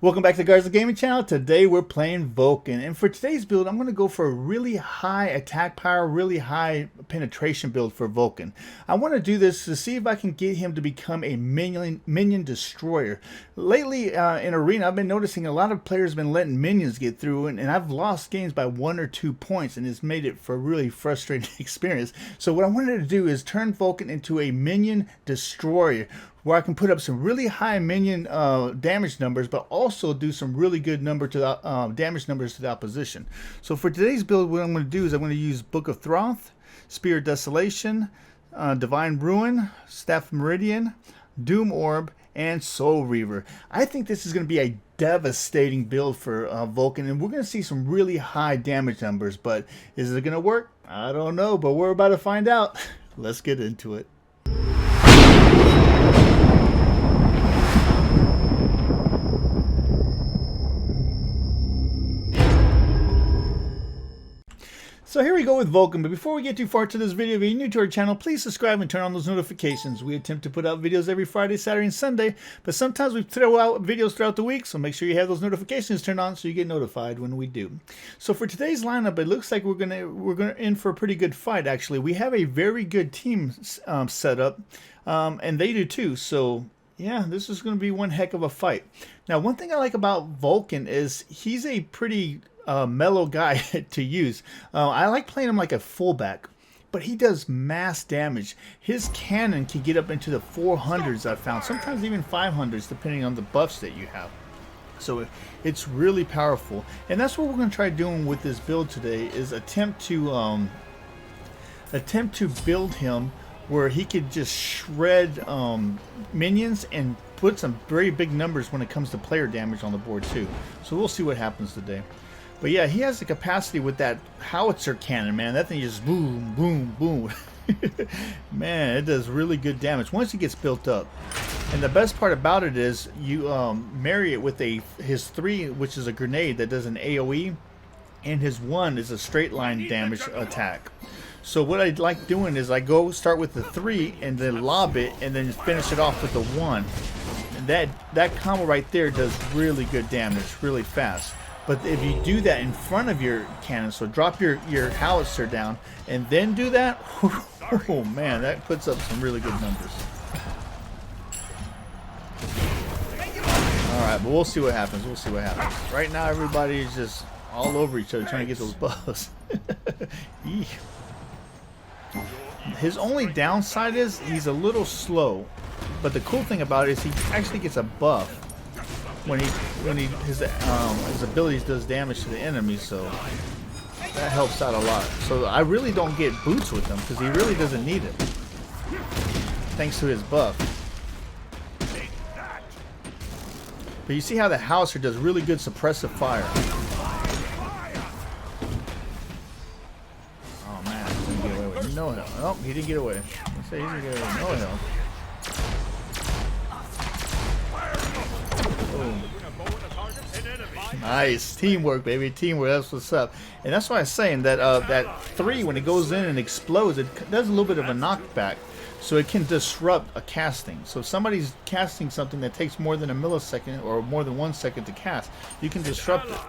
Welcome back to the Garza Gaming channel. Today we're playing Vulcan, and for today's build I'm going to go for a really high attack power, really high penetration build for Vulcan. I want to do this to see if I can get him to become a minion destroyer. Lately in Arena I've been noticing a lot of players have been letting minions get through, and I've lost games by 1 or 2 points, and it's made it for a really frustrating experience. So what I wanted to do is turn Vulcan into a minion destroyer, where I can put up some really high minion damage numbers, but also do some really good damage numbers to the opposition. So for today's build, what I'm going to do is I'm going to use Book of Throth, Spear of Desolation, Divine Ruin, Staff of Meridian, Doom Orb, and Soul Reaver. I think this is going to be a devastating build for Vulcan, and we're going to see some really high damage numbers, but is it going to work? I don't know, but we're about to find out. Let's get into it. So here we go with Vulcan, but before we get too far to this video, if you're new to our channel, please subscribe and turn on those notifications. We attempt to put out videos every Friday, Saturday, and Sunday, but sometimes we throw out videos throughout the week, so make sure you have those notifications turned on so you get notified when we do. So for today's lineup, it looks like we're gonna in for a pretty good fight. Actually, we have a very good team set up, and they do too. So yeah, this is going to be one heck of a fight. Now, one thing I like about Vulcan is he's a pretty mellow guy to use. I like playing him like a fullback, but he does mass damage. His cannon can get up into the 400s, I've found, sometimes even 500s depending on the buffs that you have. So it's really powerful, and that's what we're going to try doing with this build today, is attempt to build him where he could just shred minions and put some very big numbers when it comes to player damage on the board too. So we'll see what happens today. But yeah, he has the capacity with that howitzer cannon, man. That thing just boom, boom, boom. Man, it does really good damage once it gets built up. And the best part about it is you marry it with his 3, which is a grenade that does an AoE, and his 1 is a straight line damage attack. So what I like doing is I start with the 3 and then lob it and then finish it off with the 1. And that combo right there does really good damage really fast. But if you do that in front of your cannon, so drop your howitzer down and then do that, oh man, that puts up some really good numbers. Alright, but we'll see what happens. We'll see what happens. Right now everybody is just all over each other trying to get those buffs. His only downside is he's a little slow, but the cool thing about it is he actually gets a buff when his abilities does damage to the enemy, so that helps out a lot. So I really don't get boots with him because he really doesn't need it, thanks to his buff. But you see how the howitzer does really good suppressive fire. Oh man, he didn't get away with no hell. Oh, he didn't get away. Let's say he didn't get away with no hell. Nice teamwork, baby, teamwork. That's what's up. And that's why I'm saying that that 3, when it goes in and explodes, it does a little bit of a knockback, so it can disrupt a casting. So if somebody's casting something that takes more than a millisecond or more than 1 second to cast, you can disrupt it.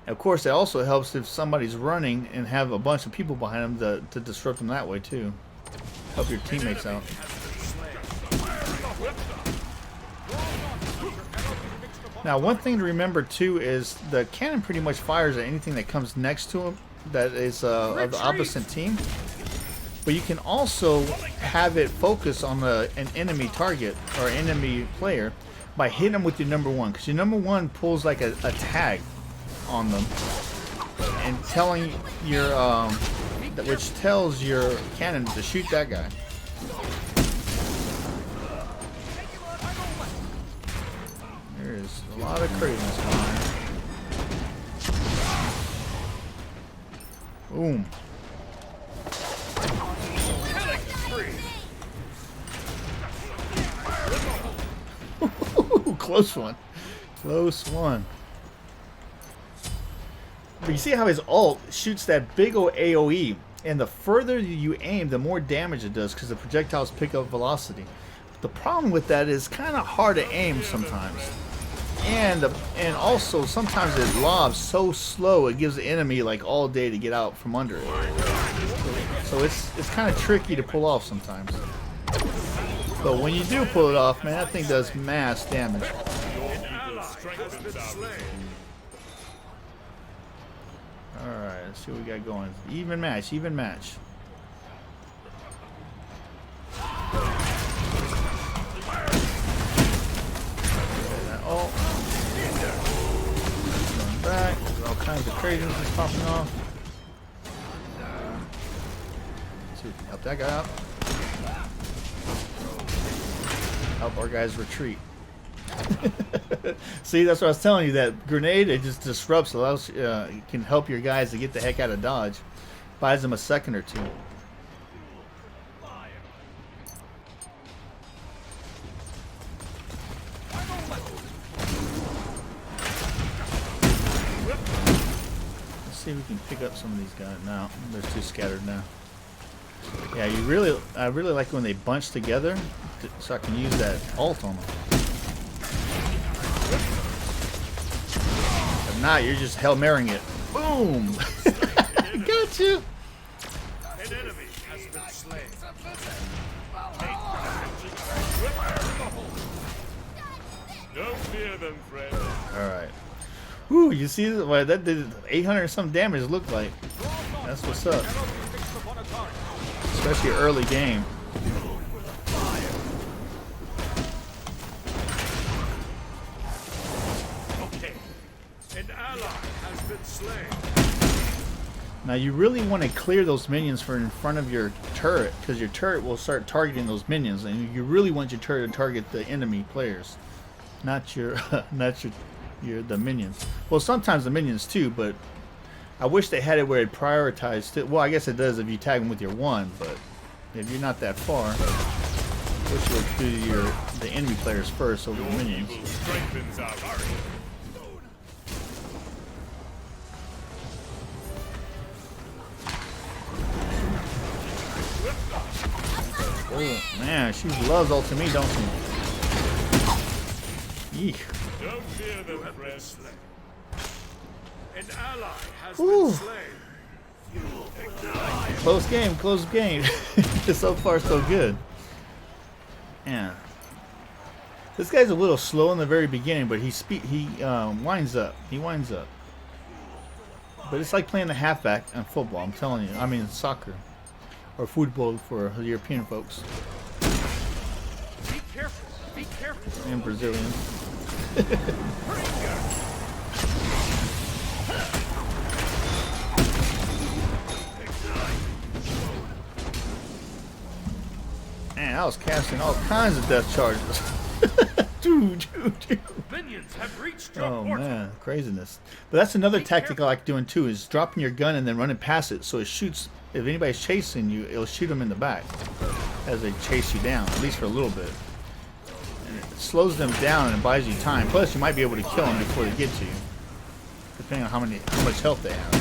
And of course, it also helps if somebody's running and have a bunch of people behind them to disrupt them that way too. Help your teammates out. Now, one thing to remember too is the cannon pretty much fires at anything that comes next to him that is of the opposite team. But you can also have it focus on an enemy target or enemy player by hitting them with your number 1, because your number 1 pulls like a tag on them and telling your which tells your cannon to shoot that guy. There's a lot of craziness going on. Boom. Close one. Close one. But you see how his ult shoots that big old AoE, and the further you aim, the more damage it does because the projectiles pick up velocity. The problem with that is kind of hard to aim sometimes. And also sometimes it lobs so slow it gives the enemy like all day to get out from under it. So it's kind of tricky to pull off sometimes. But when you do pull it off, man, that thing does mass damage. Alright, let's see what we got going. Even match, even match. Oh, going back. There's all kinds of craziness popping off. Let's see if we can help that guy out. Help our guys retreat. See, that's what I was telling you. That grenade, it just disrupts, allows, can help your guys to get the heck out of dodge. Buys them a second or two. Let's see if we can pick up some of these guys. No, they're too scattered now. Yeah, I really like when they bunch together, so I can use that ult on them. If not, you're just Hail Marying it. Boom! Got you! An enemy has been slain. Don't fear them, friend. Alright. Whew, you see well, that did 800 some damage it looked like. That's what's up. Especially early game. Okay. An ally has been slain. Now you really want to clear those minions for in front of your turret, because your turret will start targeting those minions, and you really want your turret to target the enemy players, not your the minions. Well, sometimes the minions too, but I wish they had it where it prioritized it. Well, I guess it does if you tag them with your one, but if you're not that far, wish you would do the enemy players first over the minions. Oh man, she loves ulting me, don't she? Eek. Don't fear them, friend. An ally has been slain. Close game, close game. So far, so good. Yeah. This guy's a little slow in the very beginning, but he winds up. He winds up. But it's like playing the halfback in football. I'm telling you. I mean soccer or football for European folks. Be careful. Be careful. And Brazilians. Man, I was casting all kinds of death charges. Dude. Minions have reached oh man, craziness. But that's another tactic I like doing too, is dropping your gun and then running past it so it shoots. If anybody's chasing you, it'll shoot them in the back as they chase you down, at least for a little bit. And it slows them down and buys you time. Plus, you might be able to kill them before they get to you, depending on how much health they have.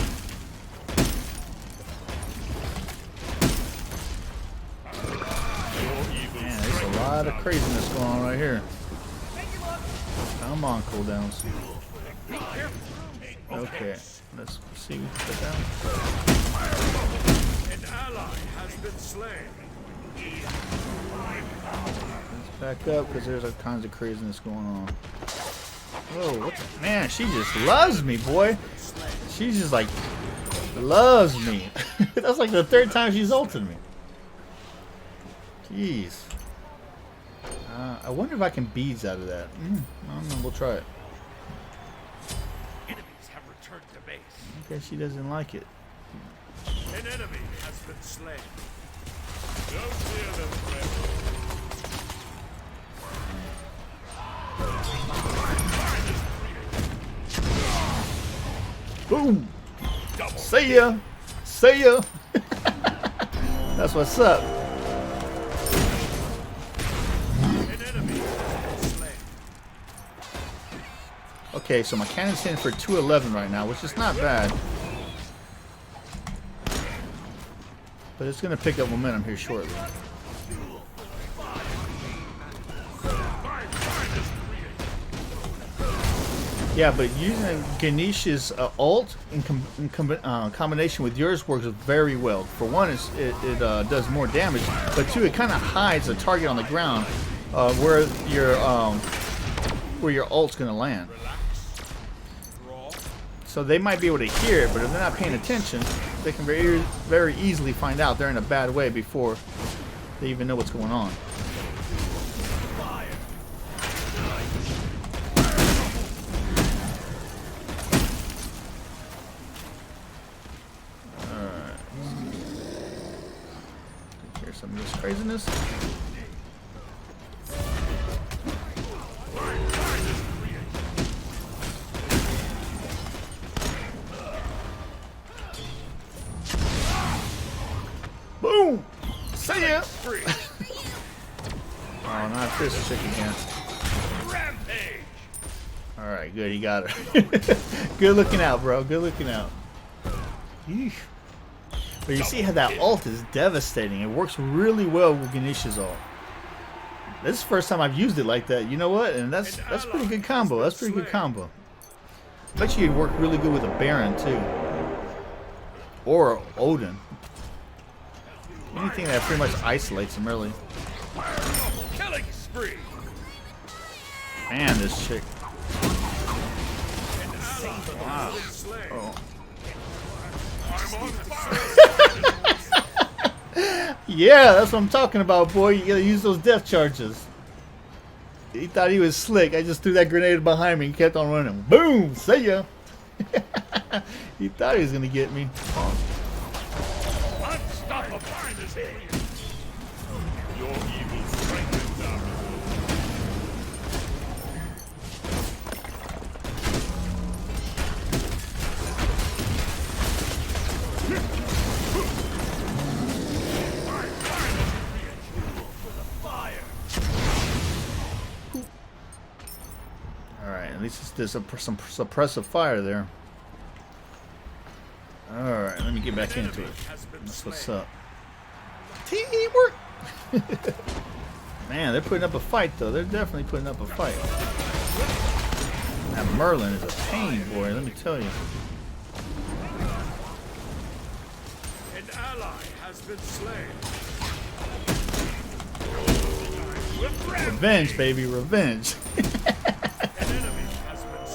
Man, there's a lot of craziness going on right here. Come on, cooldowns. Okay, let's see what we can put down. An ally has been slain. Let's back up because there's all kinds of craziness going on. Whoa, what the, man, she just loves me, boy. She's just like, loves me. That's like the third time she's ulted me. Jeez. I wonder if I can beads out of that. I don't know, we'll try it. Enemies have returned to base. Okay, she doesn't like it. An enemy has been slain. Don't fear them, friend. Boom! See ya! See ya! That's what's up. Okay, so my cannon's hitting for 211 right now, which is not bad. But it's going to pick up momentum here shortly. Yeah, but using Ganesh's ult in combination with yours works very well. For one, it does more damage, but two, it kind of hides the target on the ground where your ult's gonna land. So they might be able to hear it, but if they're not paying attention, they can very easily find out they're in a bad way before they even know what's going on. Some of this craziness. Boom! See ya! Oh, not this chick again. Alright, good, he got her. Good looking out, bro. Good looking out. Eesh. But you see how that ult is devastating. It works really well with Ganesh's ult. This is the first time I've used it like that. You know what? And that's pretty good combo. That's pretty good combo. I bet you it'd work really good with a Baron too. Or Odin. Anything that pretty much isolates him, really. Killing spree. Man, this chick. Wow. Oh. Yeah, that's what I'm talking about, boy. You gotta use those death charges. He thought he was slick. I just threw that grenade behind me and kept on running. Boom! See ya! He thought he was gonna get me. Unstoppable! Your evil strengthens up. Alright, at least there's some suppressive fire there. Alright, let me get back into it. That's what's up. Teamwork! Man, they're putting up a fight, though. They're definitely putting up a fight. That Merlin is a pain, boy, let me tell you. An ally has been slain. Revenge, baby, revenge.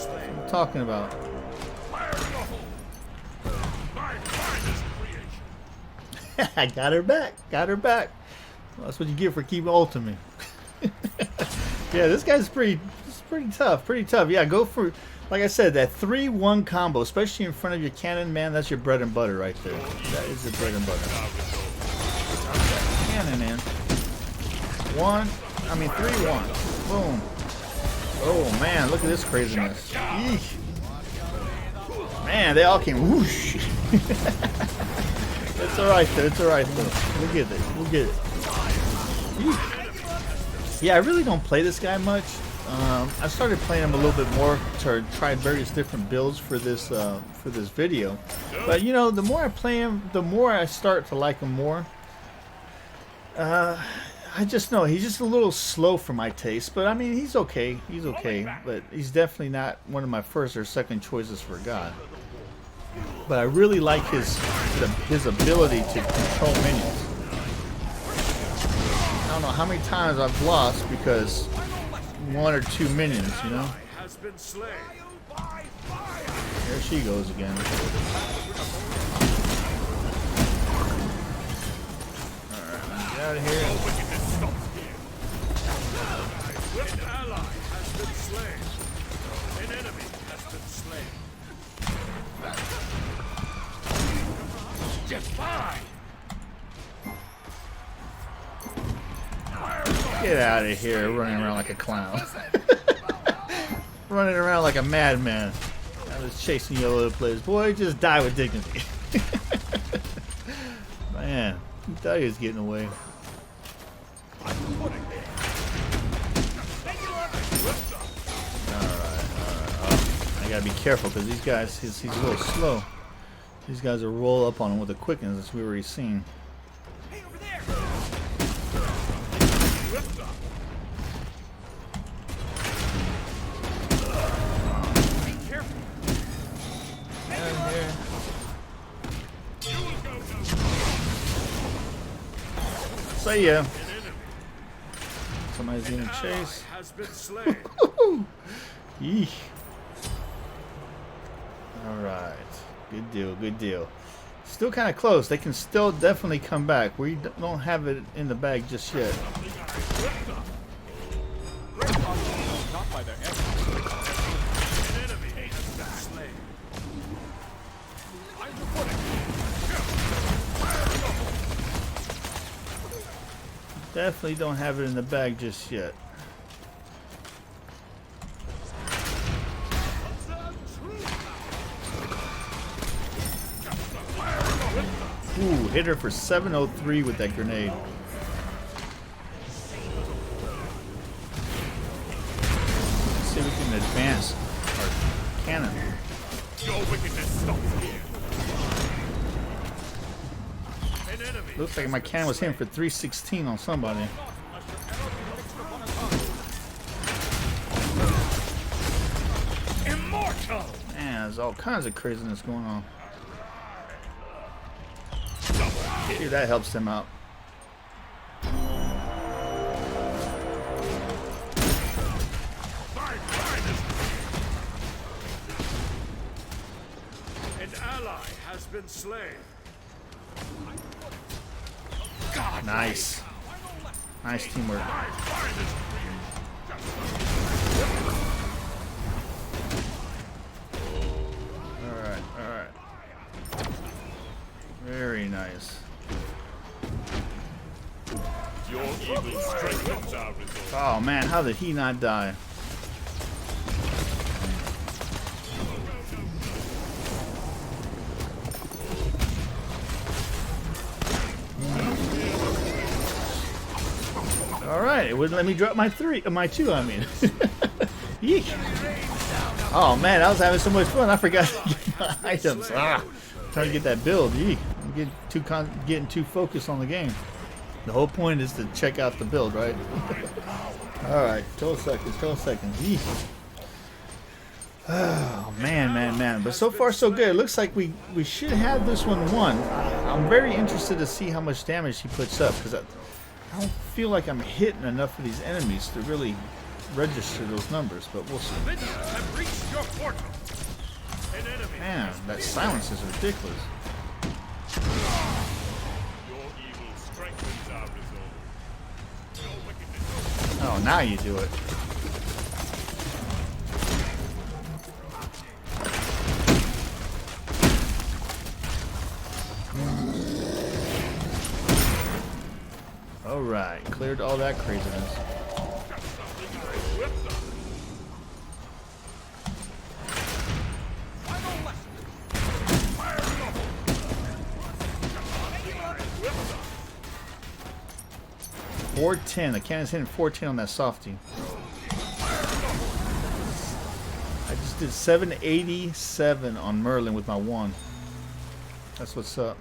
What I'm talking about. I got her back. Got her back. Well, that's what you get for keeping ulting me. Yeah, this guy's pretty tough. Pretty tough. Yeah, go for, like I said, that 3-1 combo, especially in front of your cannon, man. That's your bread and butter right there. That is your bread and butter. Cannon, man. 3-1. Boom. Oh man, look at this craziness. Eesh. Man, they all came whoosh. It's alright though, it's alright though. We'll get it. We'll get it. Eesh. Yeah, I really don't play this guy much. I started playing him a little bit more to try various different builds for this video. But you know, the more I play him, the more I start to like him more. I just know he's just a little slow for my taste, but I mean he's okay. He's okay, but he's definitely not one of my first or second choices for God. But I really like his ability to control minions. I don't know how many times I've lost because 1 or 2 minions, you know. There she goes again. All right, get out of here. An ally has been slain. An enemy has been slain. Defy! Get out of here, running around like a clown. Running around like a madman. I was chasing you all over the place. Boy, just die with dignity. Man, he thought he was getting away. I gotta be careful because these guys, he's a little slow. These guys will roll up on him with a quickness, as we've already seen. Hey, over there. See ya. Somebody's in a chase. Yeesh. Alright. Good deal, good deal. Still kind of close. They can still definitely come back. We don't have it in the bag just yet. Definitely don't have it in the bag just yet. Ooh, hit her for 703 with that grenade. Let's see if we can advance our cannon. Your wickedness stops here. Looks like my cannon was hitting for 316 on somebody. Immortal. Man, there's all kinds of craziness going on. See, that helps them out. An ally has been slain. Nice. Nice teamwork. Alright, alright. Very nice. Your evil strengthens our resolve. Oh man, how did he not die? Alright, it wouldn't let me drop my two, I mean. Yeek. Oh man, I was having so much fun, I forgot to get my items. Trying to get that build. Yeek. I'm getting too focused on the game. The whole point is to check out the build, right? Alright, 12 seconds, 12 seconds. Yeek. Oh man. But so far so good. It looks like we should have this one won. I'm very interested to see how much damage he puts up, because I don't feel like I'm hitting enough of these enemies to really register those numbers, but we'll see. Man, that silence is ridiculous. Oh, now you do it. Alright, cleared all that craziness. .410. The cannon's hitting 410 on that softie. I just did 787 on Merlin with my one. That's what's up.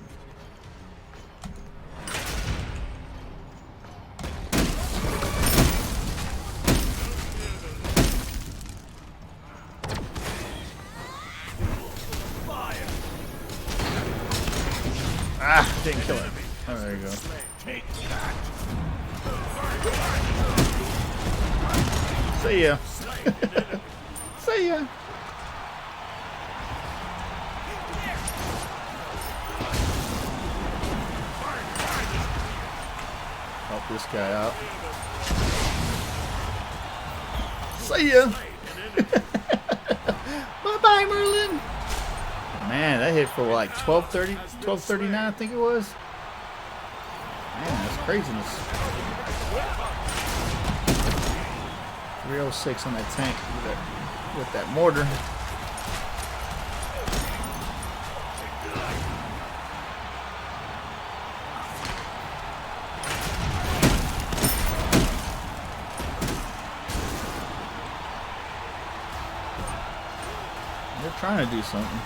Didn't kill it. Oh, there you go. See ya. See ya. Help this guy out. See ya. Bye-bye, Merlin. Man, that hit for like 1230, 1239, I think it was. Man, that's craziness. 306 on that tank with that mortar. They're trying to do something.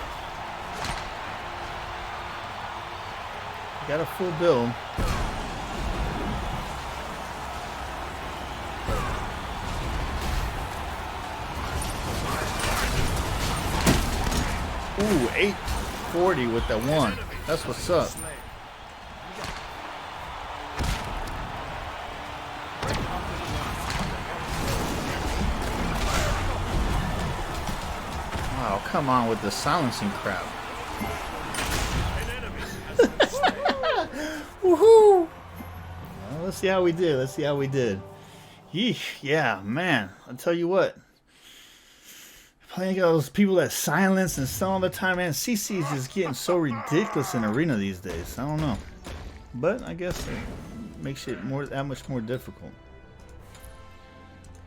Got a full build. Ooh, 840 with that one. That's what's up. Oh, come on with the silencing crap. Woohoo! Well, let's see how we did. Let's see how we did. Yeesh, yeah, man. I'll tell you what. Playing those people that silence and stuff all the time, man. CC is just getting so ridiculous in Arena these days. I don't know. But I guess it makes it that much more difficult.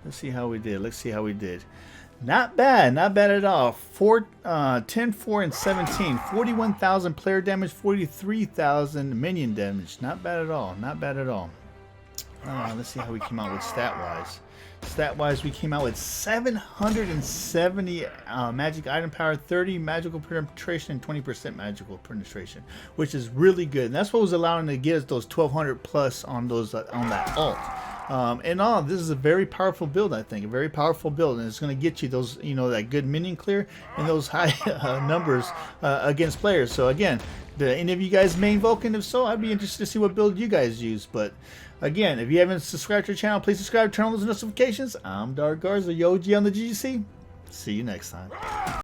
Let's see how we did. Let's see how we did. Not bad. Not bad at all. 10, 4, and 17. 41,000 player damage, 43,000 minion damage. Not bad at all. Not bad at all. Let's see how we came out with stat-wise. Stat-wise, we came out with 770 magic item power, 30 magical penetration, and 20% magical penetration, which is really good. And that's what was allowing to get us those 1,200 plus on those on that ult. And all this is a very powerful build, I think, a very powerful build, and it's going to get you those, you know, that good minion clear and those high numbers against players. So again, do any of you guys main Vulcan? If so, I'd be interested to see what build you guys use. But again, if you haven't subscribed to our channel, please subscribe, turn on those notifications. I'm Darkgarza, the OG on the GGC. See you next time.